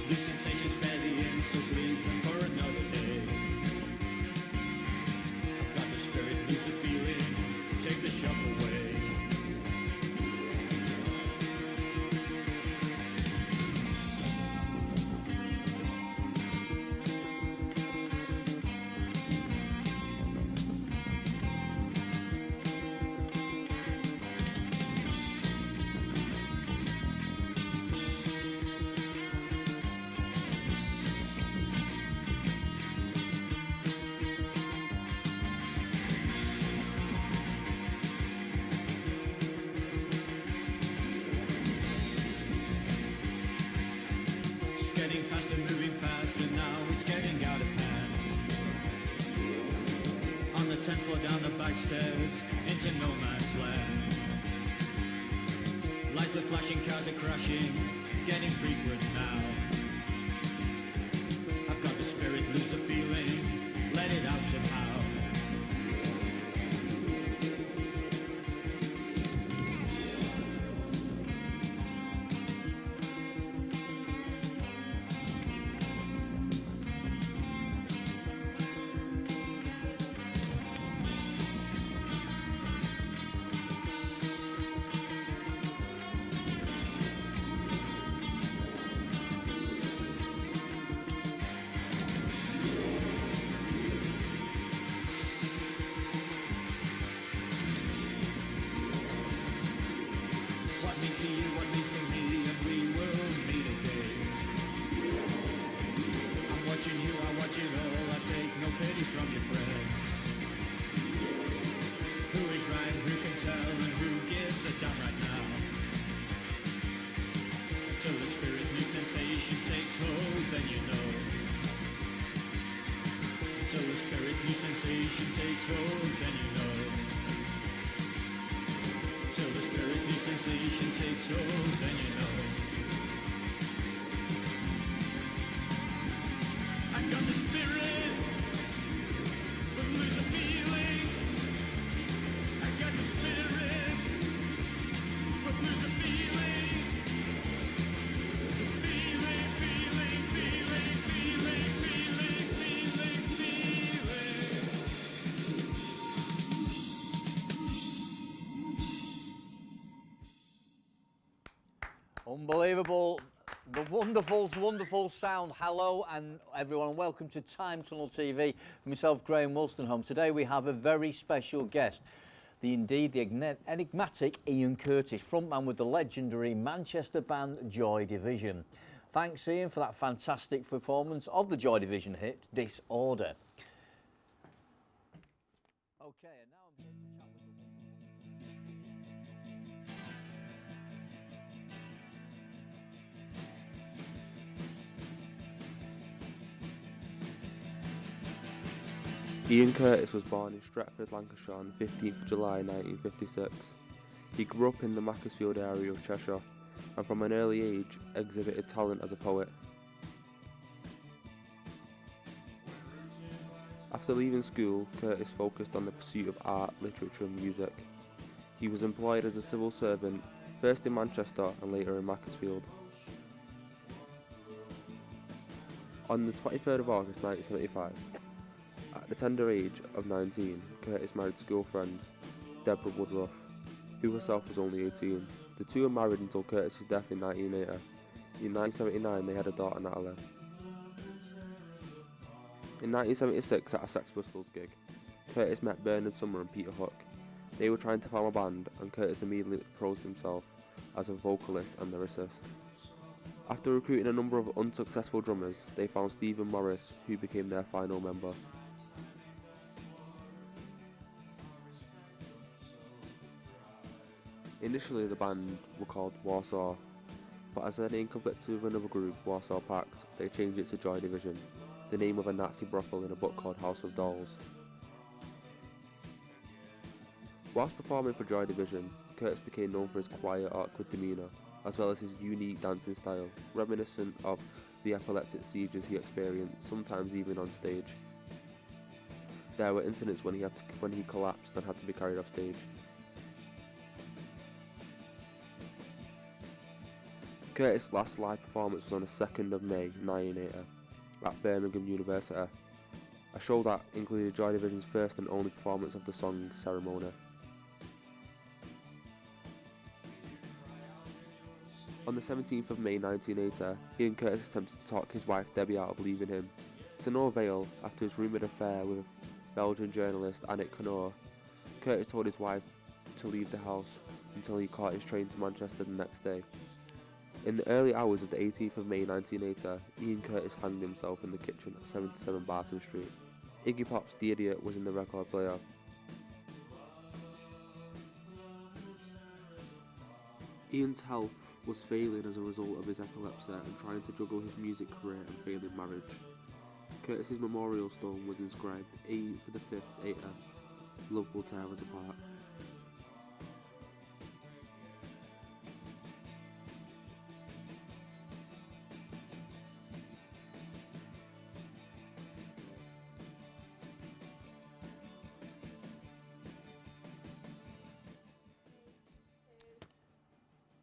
The sensations steady in, so leave them for another day. I've got the spirit, lose the feeling, take the shock away. Getting faster, moving faster, now it's getting out of hand. On the 10th floor down the back stairs, into no man's land. Lights are flashing, cars are crashing, getting frequent now. I've got the spirit, lose the feeling, let it out somehow. To you, what means to me, and we will meet again. I'm watching you, I watch it all, I take no pity from your friends. Who is right, who can tell, and who gives a damn right now? Until the spirit, new sensation takes hold, then you know. Until the spirit, new sensation takes hold, then you know. Till the spirit, new sensation takes hold, then you know. I got the spirit, but lose the feeling. I got the spirit, but lose the feeling. Feeling, feeling, feeling, feeling, feeling, feeling, feeling. Unbelievable, the wonderful sound. Hello and everyone, and welcome to Time Tunnel TV. Myself, Graham Wolstenholme. Today we have a very special guest, the enigmatic Ian Curtis, frontman with the legendary Manchester band Joy Division. Thanks, Ian, for that fantastic performance of the Joy Division hit, Disorder. Okay, and now I'm here to chat with Ian Curtis was born in Stretford, Lancashire on 15th July 1956. He grew up in the Macclesfield area of Cheshire and from an early age exhibited talent as a poet. After leaving school, Curtis focused on the pursuit of art, literature and music. He was employed as a civil servant, first in Manchester and later in Macclesfield. On the 23rd of August 1975, at the tender age of 19, Curtis married his girlfriend, Deborah Woodruff, who herself was only 18. The two were married until Curtis's death in 1980. In 1979, they had a daughter, Natalie. In 1976, at a Sex Pistols gig, Curtis met Bernard Sumner and Peter Hook. They were trying to form a band, and Curtis immediately proposed himself as a vocalist and lyricist. After recruiting a number of unsuccessful drummers, they found Stephen Morris, who became their final member. Initially the band were called Warsaw, but as their name conflicted with another group, Warsaw Pact, they changed it to Joy Division, the name of a Nazi brothel in a book called House of Dolls. Whilst performing for Joy Division, Curtis became known for his quiet, awkward demeanour, as well as his unique dancing style, reminiscent of the epileptic seizures he experienced, sometimes even on stage. There were incidents when he collapsed and had to be carried off stage. Curtis' last live performance was on the 2nd of May 1980 at Birmingham University, a show that included Joy Division's first and only performance of the song Ceremony. On the 17th of May 1980, Ian Curtis attempted to talk his wife Debbie out of leaving him. To no avail, after his rumoured affair with Belgian journalist Annick Connor, Curtis told his wife to leave the house until he caught his train to Manchester the next day. In the early hours of the 18th of May 1980, Ian Curtis hanged himself in the kitchen at 77 Barton Street. Iggy Pop's The Idiot was in the record player. Ian's health was failing as a result of his epilepsy and trying to juggle his music career and failing marriage. Curtis's memorial stone was inscribed A for the 5th 80, love will tear us apart.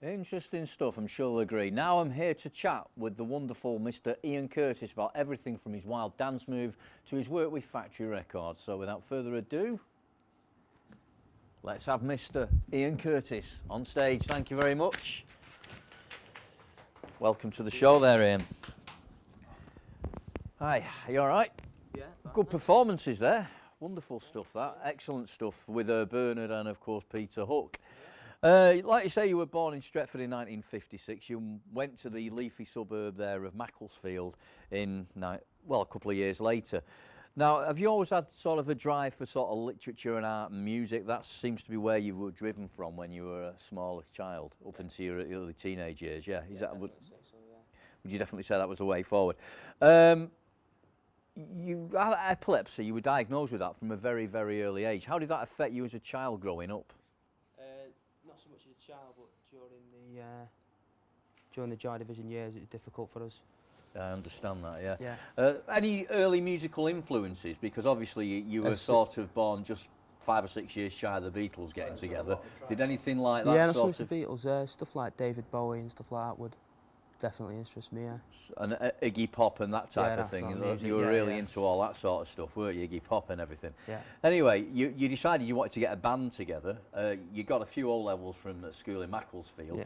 Interesting stuff, I'm sure you'll agree. Now I'm here to chat with the wonderful Mr. Ian Curtis about everything from his wild dance move to his work with Factory Records. So without further ado, let's have Mr. Ian Curtis on stage. Thank you very much. Welcome to the show there, Ian. Hi, are you all right? Yeah. Good performances there. Wonderful stuff, that. Excellent stuff with Bernard and, of course, Peter Hook. Like you say, you were born in Stretford in 1956. You went to the leafy suburb there of Macclesfield a couple of years later. Now, have you always had sort of a drive for sort of literature and art and music? That seems to be where you were driven from when you were a smaller child, up into your early teenage years. Yeah, would you definitely say that was the way forward? You had epilepsy. You were diagnosed with that from a very, very early age. How did that affect you as a child growing up? Not so much as a child, but during the Joy Division years, it was difficult for us. I understand that, yeah. Yeah. Any early musical influences? Because obviously you were sort of born just 5 or 6 years shy of the Beatles getting together. Did anything like that Yeah, sort of... the Beatles, stuff like David Bowie and stuff like that would definitely interest me, yeah. And Iggy Pop and that type of thing. Sort of music, You were really into all that sort of stuff, weren't you? Iggy Pop and everything. Yeah. Anyway, you decided you wanted to get a band together. You got a few O-levels from the school in Macclesfield. Yeah.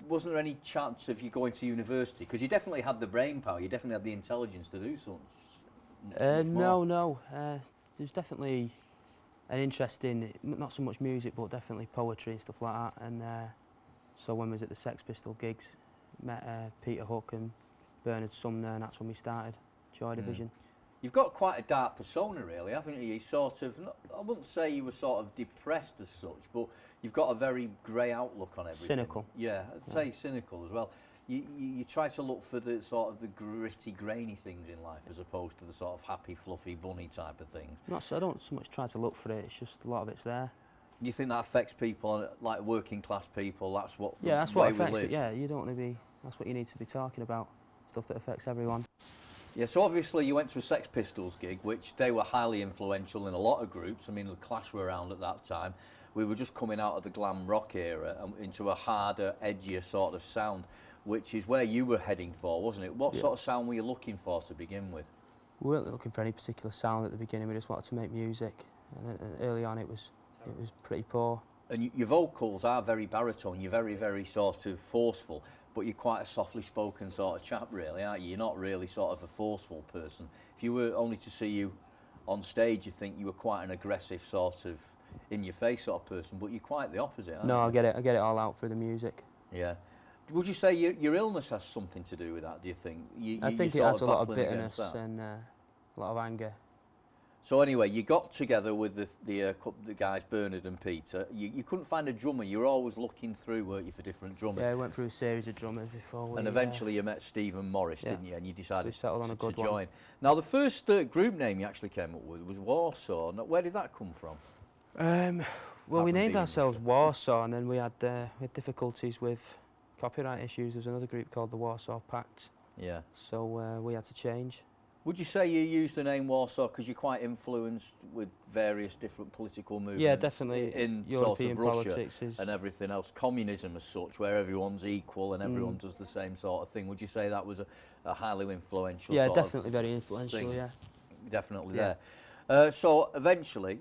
Wasn't there any chance of you going to university? Because you definitely had the brain power, you definitely had the intelligence to do something. No. There's definitely an interest in, not so much music, but definitely poetry and stuff like that. And so when we was at the Sex Pistol gigs, met Peter Hook and Bernard Sumner, and that's when we started Joy Division. You've got quite a dark persona, really, haven't you? You sort of, I wouldn't say you were sort of depressed as such, but you've got a very grey outlook on everything. Cynical. Yeah, I'd say cynical as well. You try to look for the sort of the gritty, grainy things in life as opposed to the sort of happy, fluffy, bunny type of things. I don't so much try to look for it, it's just a lot of it's there. You think that affects people, like working class people, that's what Yeah, that's the what way we affects live? it, yeah, you don't want to be, that's what you need to be talking about, stuff that affects everyone. Yeah, so obviously you went to a Sex Pistols gig, which they were highly influential in a lot of groups. I mean, the Clash were around at that time. We were just coming out of the glam rock era and into a harder, edgier sort of sound, which is where you were heading for, wasn't it? What sort of sound were you looking for to begin with? We weren't looking for any particular sound at the beginning, we just wanted to make music. And early on it was pretty poor. And your vocals are very baritone, you're very, very sort of forceful, but you're quite a softly spoken sort of chap, really, aren't you? You're not really sort of a forceful person. If you were only to see you on stage, you'd think you were quite an aggressive sort of in-your-face sort of person, but you're quite the opposite, aren't you? No, I get it all out through the music. Yeah. Would you say your illness has something to do with that, do you think? I think it has a lot of bitterness and a lot of anger. So anyway, you got together with the guys, Bernard and Peter. You couldn't find a drummer. You were always looking through, weren't you, for different drummers? Yeah, I went through a series of drummers before. And eventually you met Stephen Morris, didn't you? And you decided settled on a good to join. one. Now, the first group name you actually came up with was Warsaw. Now, where did that come from? Well, we named ourselves Warsaw, and then we had difficulties with copyright issues. There was another group called the Warsaw Pact. Yeah. So we had to change. Would you say you use the name Warsaw because you're quite influenced with various different political movements? Yeah, definitely. In European sort of Russia politics is... and everything else, communism as such, where everyone's equal and everyone does the same sort of thing. Would you say that was a highly influential? Yeah, sort definitely of very influential. thing? Yeah. Definitely Yeah. there. So eventually,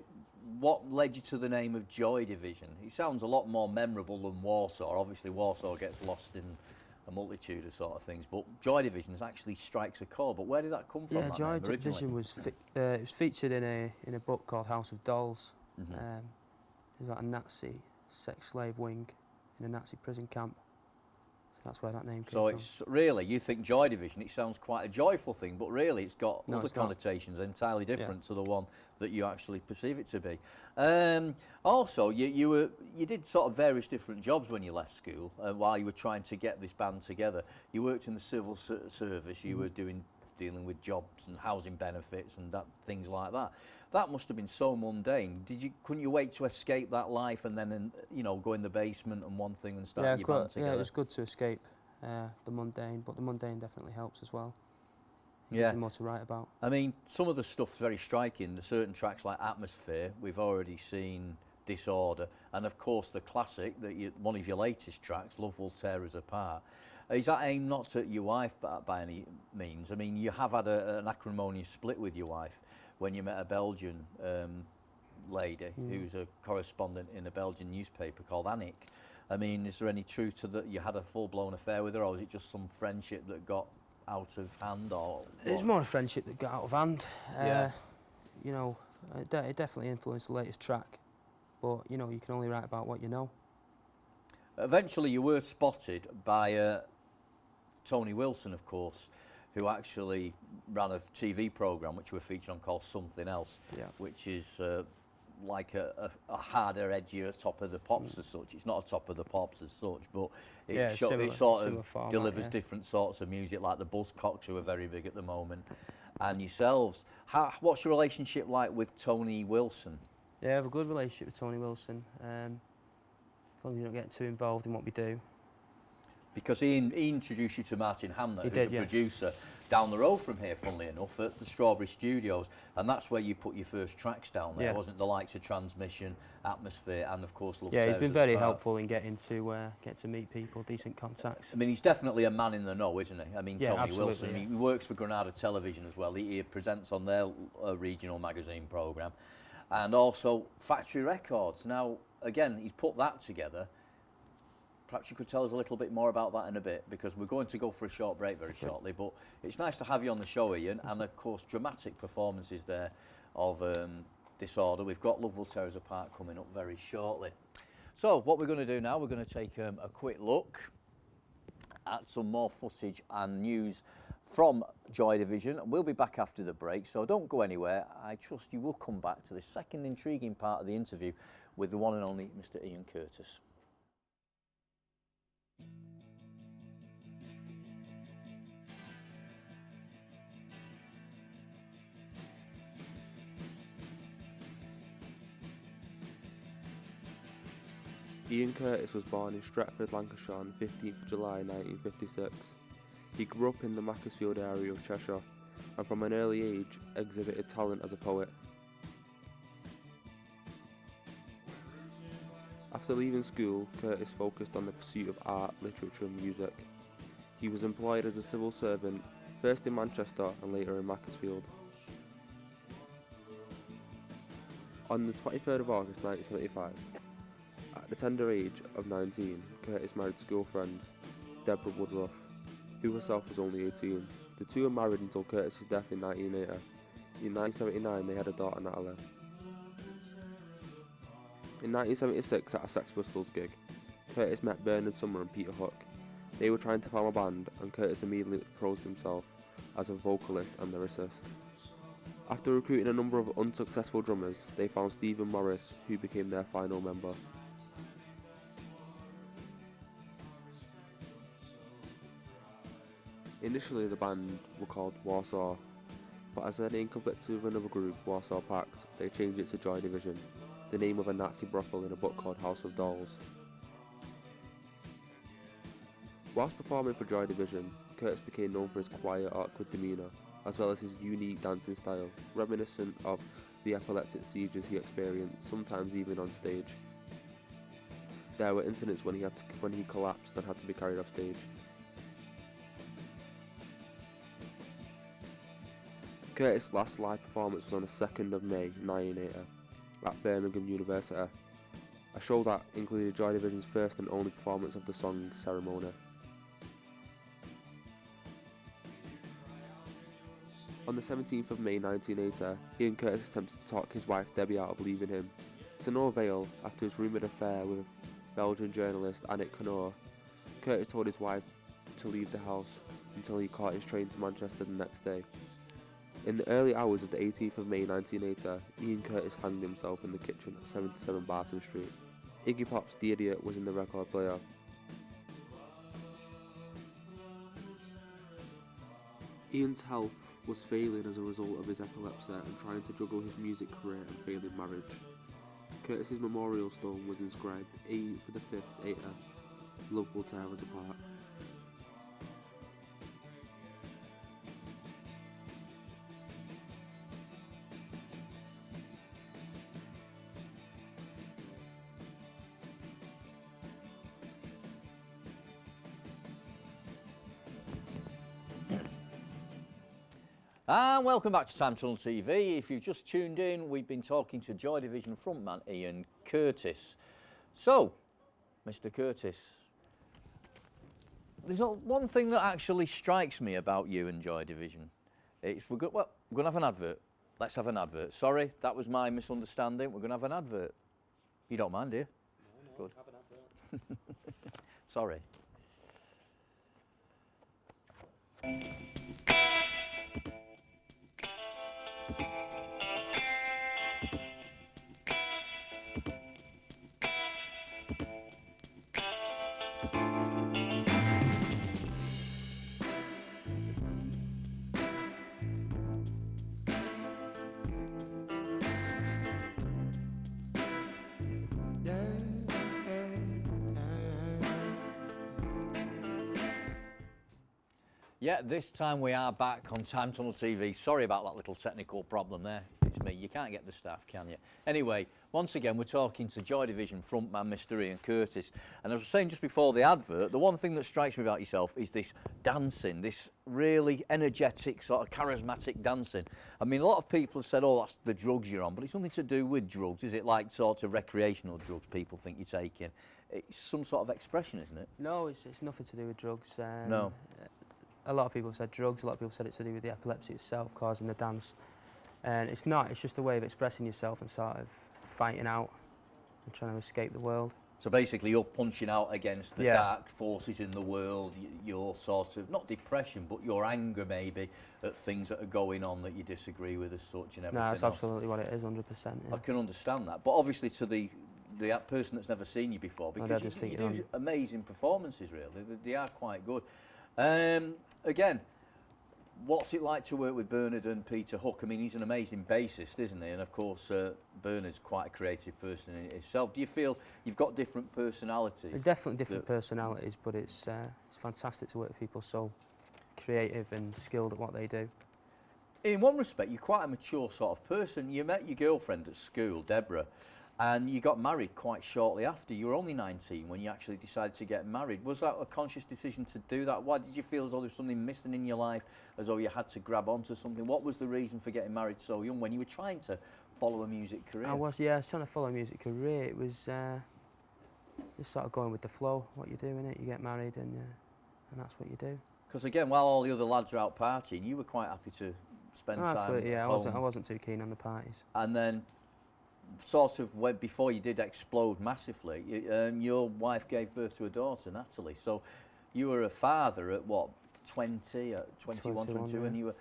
what led you to the name of Joy Division? It sounds a lot more memorable than Warsaw. Obviously, Warsaw gets lost in a multitude of sort of things, but Joy Division actually strikes a chord. But where did that come from? Yeah, that Joy name, originally? Division was it was featured in a book called House of Dolls. Mhm. It was about a Nazi sex slave wing in a Nazi prison camp. So that's where that name came So from. it's really, you think Joy Division, it sounds quite a joyful thing, but really it's got No, other it's not. connotations entirely different to the one that you actually perceive it to be. Also, you did sort of various different jobs when you left school while you were trying to get this band together. You worked in the civil service, you were dealing with jobs and housing benefits and things like that. That must have been so mundane. Couldn't you wait to escape that life and then go in the basement and one thing and start your band together? Yeah, it was good to escape the mundane, but the mundane definitely helps as well. It Yeah. gives you more to write about. I mean, some of the stuff's very striking. The certain tracks like Atmosphere, we've already seen Disorder, and of course the classic, one of your latest tracks, Love Will Tear Us Apart. Is that aimed not at your wife by any means? I mean, you have had an acrimonious split with your wife when you met a Belgian lady who's a correspondent in a Belgian newspaper called Annick. I mean, is there any truth to that? You had a full-blown affair with her, or was it just some friendship that got out of hand? Or It was more a friendship that got out of hand. Yeah. It definitely influenced the latest track, but you can only write about what you know. Eventually, you were spotted by Tony Wilson, of course, who actually ran a TV programme which we were featured on called Something Else, which is like a harder, edgier Top of the Pops as such. It's not a Top of the Pops as such, but it sort of format, delivers different sorts of music, like the Buzzcocks, who are very big at the moment, and yourselves. What's your relationship like with Tony Wilson? Yeah, I have a good relationship with Tony Wilson. As long as you don't get too involved in what we do. Because he introduced you to Martin Hamner, who's did, a producer down the road from here, funnily enough, at the Strawberry Studios, and that's where you put your first tracks down there, wasn't it? The likes of Transmission, Atmosphere, and of course Love Yeah, Tears he's been Us very Apart. helpful in getting to get to meet people, decent contacts. I mean, he's definitely a man in the know, isn't he? I mean, Yeah, Tony absolutely, Wilson. yeah. He works for Granada Television as well. He presents on their regional magazine programme, and also Factory Records. Now, again, he's put that together. Perhaps you could tell us a little bit more about that in a bit, because we're going to go for a short break very shortly, but it's nice to have you on the show, Ian, and of course dramatic performances there of Disorder. We've got Love Will Tear Us Apart coming up very shortly. So what we're going to do now, we're going to take a quick look at some more footage and news from Joy Division. We'll be back after the break, so don't go anywhere. I trust you will come back to the second intriguing part of the interview with the one and only Mr. Ian Curtis. Ian Curtis was born in Stretford, Lancashire on 15th July 1956. He grew up in the Macclesfield area of Cheshire and from an early age exhibited talent as a poet. After leaving school, Curtis focused on the pursuit of art, literature and music. He was employed as a civil servant, first in Manchester and later in Macclesfield. On the 23rd of August 1975, at the tender age of 19, Curtis married his girlfriend, Deborah Woodruff, who herself was only 18. The two were married until Curtis's death in 1980. In 1979, they had a daughter, Natalie. In 1976, at a Sex Pistols gig, Curtis met Bernard Sumner and Peter Hook. They were trying to form a band, and Curtis immediately proposed himself as a vocalist and lyricist. After recruiting a number of unsuccessful drummers, they found Stephen Morris, who became their final member. Initially, the band were called Warsaw, but as their name conflicted with another group, Warsaw Pact, they changed it to Joy Division, the name of a Nazi brothel in a book called House of Dolls. Whilst performing for Joy Division, Curtis became known for his quiet, awkward demeanour. as well as his unique dancing style, reminiscent of the epileptic seizures he experienced, sometimes even on stage. There were incidents when he collapsed and had to be carried off stage. Curtis' last live performance was on the 2nd of May 1980 at Birmingham University, a show that included Joy Division's first and only performance of the song Ceremony. On the 17th of May 1980, Ian Curtis attempted to talk his wife Debbie out of leaving him. To no avail, after his rumoured affair with Belgian journalist Annick Connor, Curtis told his wife to leave the house until he caught his train to Manchester the next day. In the early hours of the 18th of May 1980, Ian Curtis hanged himself in the kitchen at 77 Barton Street. Iggy Pop's The Idiot was in the record player. Ian's health was failing as a result of his epilepsy and trying to juggle his music career and failing marriage. Curtis's memorial stone was inscribed A for the 5th 80, love will tear us apart. And welcome back to Time Tunnel TV. If you've just tuned in, we've been talking to Joy Division frontman Ian Curtis. So, Mr. Curtis, there's one thing that actually strikes me about you and Joy Division. We're going to have an advert. Let's have an advert. Sorry, that was my misunderstanding. We're going to have an advert. You don't mind, do you? No, good. Have an advert. Sorry. Yeah, this time we are back on Time Tunnel TV. Sorry about that little technical problem there. It's me. You can't get the staff, can you? Anyway, once again, we're talking to Joy Division frontman Mr. Ian Curtis. And as I was saying just before the advert, the one thing that strikes me about yourself is this dancing, this really energetic, sort of charismatic dancing. I mean, a lot of people have said, oh, that's the drugs you're on, but it's nothing to do with drugs. Is it like sort of recreational drugs people think you're taking? It's some sort of expression, isn't it? No, it's nothing to do with drugs. No. A lot of people said drugs, a lot of people said it's to do with the epilepsy itself causing the dance. And it's not, it's just a way of expressing yourself and sort of fighting out and trying to escape the world. So basically you're punching out against the dark forces in the world, your sort of, not depression, but your anger maybe at things that are going on that you disagree with as such and everything. No, that's absolutely what it is, 100%. Yeah. I can understand that, but obviously to the person that's never seen you before, because you do amazing performances really, they are quite good. Again, what's it like to work with Bernard and Peter Hook? I mean, he's an amazing bassist, isn't he? And of course, Bernard's quite a creative person in himself. Do you feel you've got different personalities? There's definitely different personalities, but it's fantastic to work with people so creative and skilled at what they do. In one respect, you're quite a mature sort of person. You met your girlfriend at school, Deborah, and you got married quite shortly after. You were only 19 when you actually decided to get married. Was that a conscious decision to do that? Why did you feel as though there was something missing in your life, as though you had to grab onto something? What was the reason for getting married so young when you were trying to follow a music career? I was trying to follow a music career. It was just sort of going with the flow, what you do, innit? You get married and that's what you do. Because again, while all the other lads are out partying, you were quite happy to spend time absolutely, yeah. home. I wasn't too keen on the parties. And then sort of before you did explode massively, your wife gave birth to a daughter, Natalie. So you were a father at what, 20, 21, 22, yeah. And you were,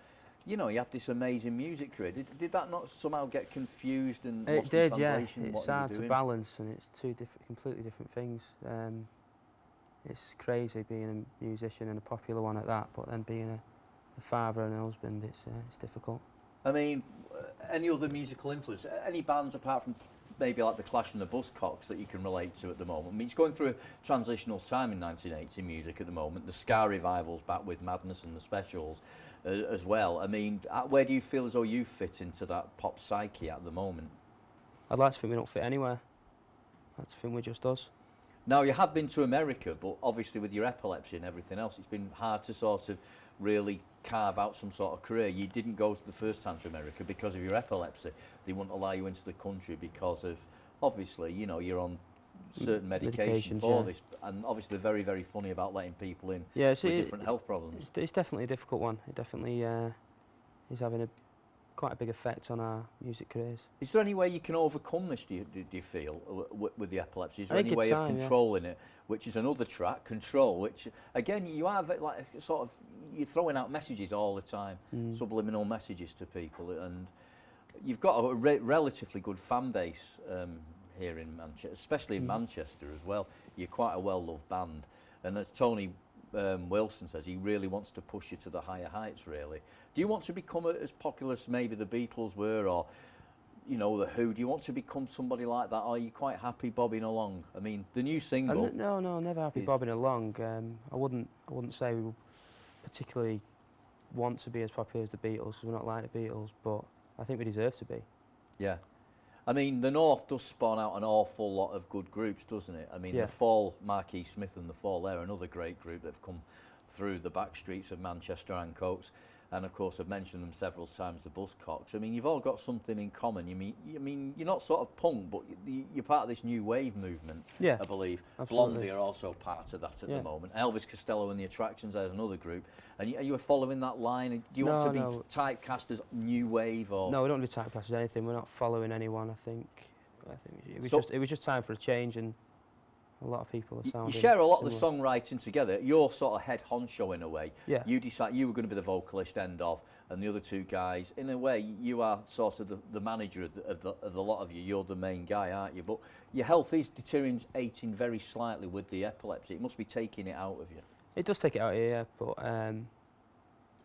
you know, you had this amazing music career. Did that not somehow get confused and lost in translation? It's hard to balance, and it's two completely different things. It's crazy being a musician and a popular one at that, but then being a father and a husband, it's difficult. I mean, any other musical influence? Any bands apart from maybe like the Clash and the Buzzcocks that you can relate to at the moment? I mean, it's going through a transitional time in 1980 music at the moment. The ska revival's back with Madness and the Specials as well. I mean, where do you feel as though you fit into that pop psyche at the moment? I'd like to think we don't fit anywhere. I'd like to think we're just us. Now, you have been to America, but obviously with your epilepsy and everything else, it's been hard to sort of really carve out some sort of career. You didn't go the first time to America because of your epilepsy. They wouldn't allow you into the country because of, obviously, you know, you're on certain medication for this. And obviously they're very, very funny about letting people in with different health problems. It's definitely a difficult one. It definitely is having quite a big effect on our music careers. Is there any way you can overcome this, do you feel, with the epilepsy? Is there any way of controlling it, which is another track, Control, which, again, you have, like, sort of, you're throwing out messages all the time, subliminal messages to people, and you've got a relatively good fan base here in Manchester, especially in Manchester as well. You're quite a well-loved band, and as Tony Wilson says, he really wants to push you to the higher heights, really. Do you want to become as popular as maybe the Beatles were, or, you know, the Who? Do you want to become somebody like that, or are you quite happy bobbing along? I mean, the new single... No, never happy bobbing along. I wouldn't say we particularly want to be as popular as the Beatles, because we're not like the Beatles, but I think we deserve to be. Yeah. I mean, the North does spawn out an awful lot of good groups, doesn't it? I mean, The Fall, Marquis Smith and The Fall, they're another great group that have come through the back streets of Manchester and Coates. And of course, I've mentioned them several times, the Buzzcocks. I mean, you've all got something in common. I mean, you're not sort of punk, but you're part of this new wave movement, I believe. Absolutely. Blondie are also part of that at the moment. Elvis Costello and the Attractions, there's another group. And are you following that line? Do you want to be typecast as new wave? Or? No, we don't want to be typecast as anything. We're not following anyone, I think it was just time for a change, and a lot of people are sounding... You share a lot of the songwriting together. You're sort of head honcho in a way. Yeah. You decide you were going to be the vocalist end of, and the other two guys, in a way, you are sort of the manager of the lot of you. You're the main guy, aren't you? But your health is deteriorating very slightly with the epilepsy. It must be taking it out of you. It does take it out of you, yeah, but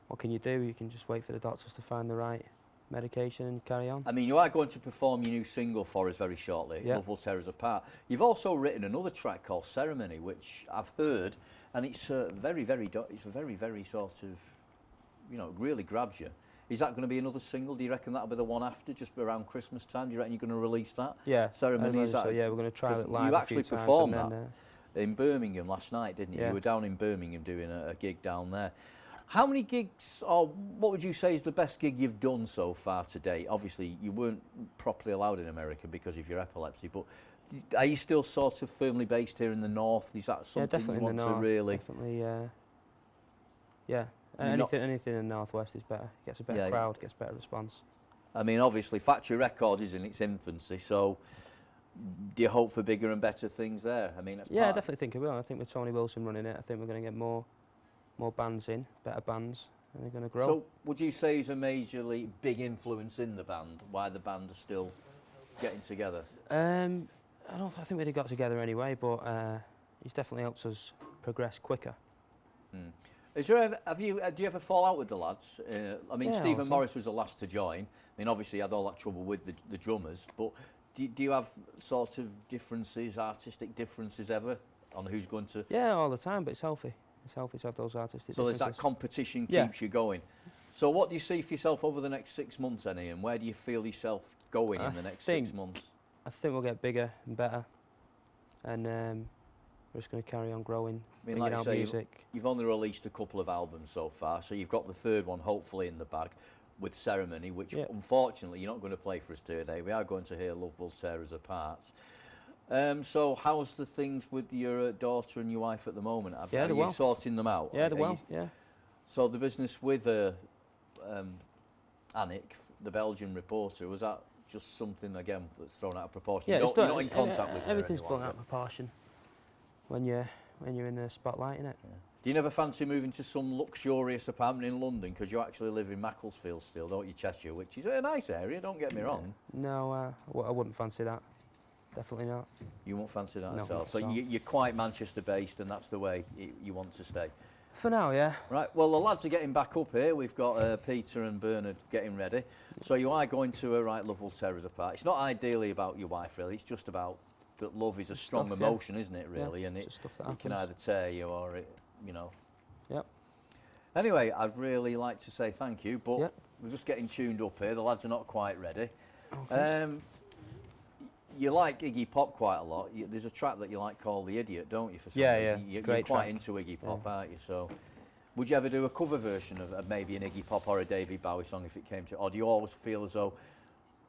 what can you do? You can just wait for the doctors to find the right medication and carry on. I mean, you are going to perform your new single for us very shortly, Love Will Tear Us Apart. You've also written another track called Ceremony, which I've heard, and it's very, very sort of, you know, really grabs you. Is that going to be another single? Do you reckon that'll be the one after, just around Christmas time? Do you reckon you're going to release that? Yeah. Ceremony, is that? So, yeah, we're going to try it live. You actually performed that in Birmingham last night, didn't you? Yeah. You were down in Birmingham doing a gig down there. How many gigs, or what would you say is the best gig you've done so far to date? Obviously, you weren't properly allowed in America because of your epilepsy, but are you still sort of firmly based here in the North? Is that something you want to really... Definitely, yeah. Anything in the Northwest is better. Gets a better crowd, gets better response. I mean, obviously, Factory Records is in its infancy, so do you hope for bigger and better things there? I mean, I definitely think it will. I think with Tony Wilson running it, I think we're going to get more bands in, better bands, and they're going to grow. So would you say he's a majorly big influence in the band, why the band are still getting together? I think we'd have got together anyway, but he's definitely helped us progress quicker. Is there do you ever fall out with the lads? I mean, Stephen Morris was the last to join. I mean, obviously he had all that trouble with the drummers, but do you have sort of differences, artistic differences ever, on who's going to... Yeah, all the time, but it's healthy. It's healthy to have those artistic differences. So there's that competition keeps you going. So what do you see for yourself over the next 6 months, then, Ian? Where do you feel yourself going in the next 6 months? I think we'll get bigger and better, and we're just going to carry on growing, I mean, like you say, music. You've only released a couple of albums so far, so you've got the third one hopefully in the bag with Ceremony, which unfortunately you're not going to play for us today. We are going to hear Love Will Tear Us Apart. So how's the things with your daughter and your wife at the moment? Are you sorting them out? Yeah, they're well, yeah. So the business with Annick, the Belgian reporter, was that just something, again, that's thrown out of proportion? Yeah, you're not in contact with her everything's anymore, blown out of proportion when you're in the spotlight, innit? Yeah. Do you never fancy moving to some luxurious apartment in London, because you actually live in Macclesfield still, don't you, Cheshire, which is a nice area, don't get me wrong. No, I wouldn't fancy that. Definitely not. You won't fancy that No, at all. So you're quite Manchester based, and that's the way you want to stay. For now, yeah. Right, well, the lads are getting back up here. We've got Peter and Bernard getting ready. So you are going to Right Love Will Tear Us Apart. It's not ideally about your wife, really. It's just about that love is a strong Stuff, yeah. emotion, isn't it, really? Yeah, and it's just stuff that it can happens. either tear you or, you know. Yep. Anyway, I'd really like to say thank you, but Yep. we're just getting tuned up here. The lads are not quite ready. Okay. You like Iggy Pop quite a lot. There's a track that you like called The Idiot, don't you, for some Yeah, reason? yeah. You're Great quite track. into Iggy Pop, aren't you? So, would you ever do a cover version of maybe an Iggy Pop or a David Bowie song if it came to, or do you always feel as though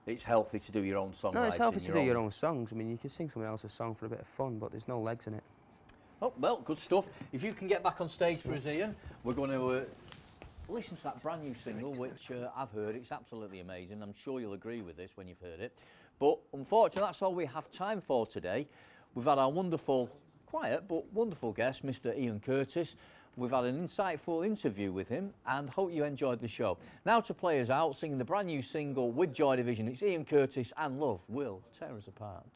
it's healthy to do your own songwriting? No, it's healthy to do your own songs. I mean, you can sing someone else's song for a bit of fun, but there's no legs in it. Oh, well, good stuff. If you can get back on stage for us, Ian, we're going to listen to that brand new single, which I've heard. It's absolutely amazing. I'm sure you'll agree with this when you've heard it. But unfortunately, that's all we have time for today. We've had our wonderful, quiet but wonderful guest, Mr. Ian Curtis. We've had an insightful interview with him and hope you enjoyed the show. Now to play us out, singing the brand new single with Joy Division, it's Ian Curtis and Love Will Tear Us Apart.